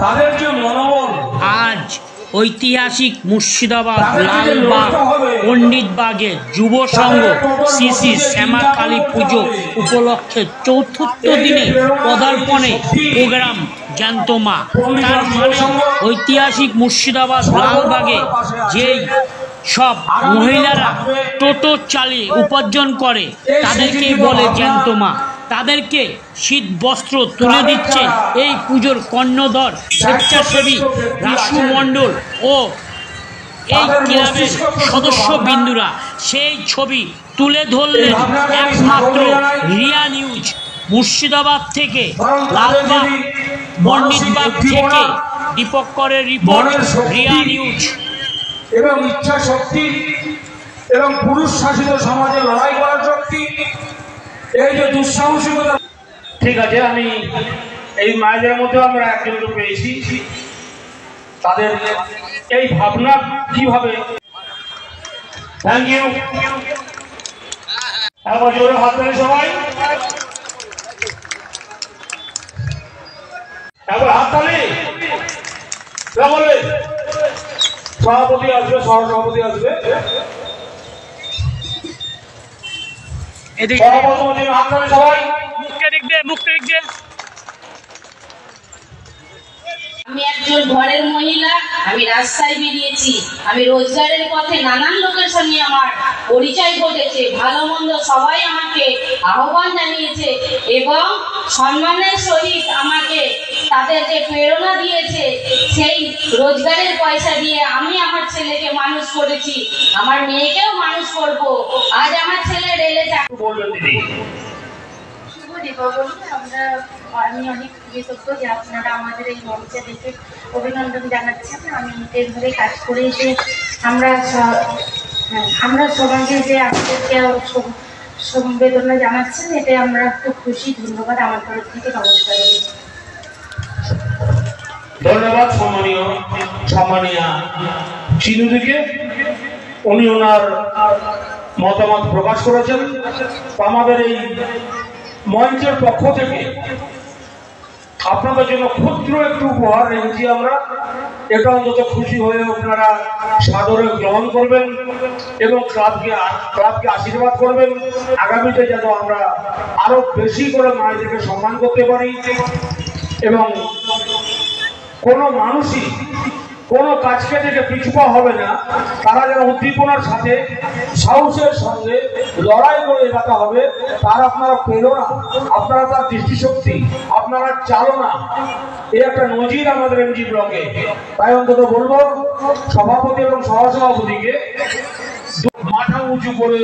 তাদের যে মনোবল আজ ঐতিহাসিক মুর্শিদাবাদ লালবাগ পণ্ডিতবাগে যুব সংঘ শ্রী শ্যামা কালী পুজো উপলক্ষে চতুর্থ দিনে পদার্পণে প্রোগ্রাম জ্যান্ত মা। তার মানে ঐতিহাসিক মুর্শিদাবাদ লালবাগে যেই সব মহিলারা টোটো চালিয়ে উপার্জন করে তাদেরকেই বলে জ্যান্ত মা। তাদেরকে শীত বস্ত্র তুলে দিচ্ছে এই পুজোর কর্ণধর স্বেচ্ছাসেবী রাসু মণ্ডল ও এই ক্লাবের সদস্যবৃন্দুরা। সেই ছবি তুলে ধরলেন একমাত্র রিয়া নিউজ মুর্শিদাবাদ থেকে, লালবাগ পণ্ডিতবাগ থেকে দীপকরের রিপোর্ট, রিয়া নিউজ। এবং ইচ্ছা শক্তি এবং পুরুষ শাসিত সমাজে লড়াই করার শক্তি, এই যে দুঃসাহসিকতা। ঠিক আছে, আমি এই মায়েদের মধ্যে আমরা একজনকে পেয়েছি, তাদের এই ভাবনা কিভাবে। Thank you. একবার জোরে হাত তালি সবাই, একবার হাত তালি। বলবে সভাপতি আসবে, সহসভাপতি আসবে। সবাই মুখে দেখবে, মুখে দেখবে। আমি একজন ঘরের মহিলা, আমি রাস্তায় বেরিয়েছি, আমি রোজগারের পথে নানান লোকের সঙ্গে আমার পরিচয় ঘটেছে, ভালো মন্দ সবাই আমাকে আহ্বান জানিয়েছে এবং সম্মানের সহিত আমাকে তাদের যে প্রেরণা দিয়েছে সেই রোজগারের পয়সা দিয়ে আমি আমার ছেলেকে মানুষ করেছি, আমার মেয়েকেও মানুষ করব। আজ আমার ছেলে রেলে চাকরি। বলবেন দিদি। শুভ দীপাবলি। আমি অনেক কৃতজ্ঞ যে আপনারা আমাদের এই মঞ্চে দেখে অভিনন্দন জানাচ্ছেন। আমি ঈদের ঘরে কাজ করে যে আমরা সবাইকে যে আপনাদেরকে সমবেদনা জানাচ্ছেন, এতে আমরা খুব খুশি। ধন্যবাদ আমার তরফ থেকে। নমস্কার। ধন্যবাদ সম্মানীয়া চিনুদিকে। উনি ওনার মতামত প্রকাশ করেছেন। আমাদের এই মঞ্চের পক্ষ থেকে আপনাদের জন্য ক্ষুদ্র একটু উপহার রেখেছি আমরা। এটা অন্তত খুশি হয়ে আপনারা সাদরে গ্রহণ করবেন এবং ক্লাবকে আশীর্বাদ করবেন। আগামীতে যেন আমরা আরো বেশি করে মায়েদেরকে সম্মান করতে পারি এবং কোনো মানুষই কোনো কাজকে থেকে পিছুপা হবে না। তারা যেন উদ্দীপনার সাথে সাহসের সঙ্গে লড়াই করে এগাতে হবে। তার আপনারা প্রেরণা, আপনারা তার দৃষ্টিশক্তি, আপনারা চালনা, এই একটা নজির আমাদের এমজি ব্লকে। তাই অন্তত বলবো সভাপতি এবং সহসভাপতিকে মাথা উঁচু করে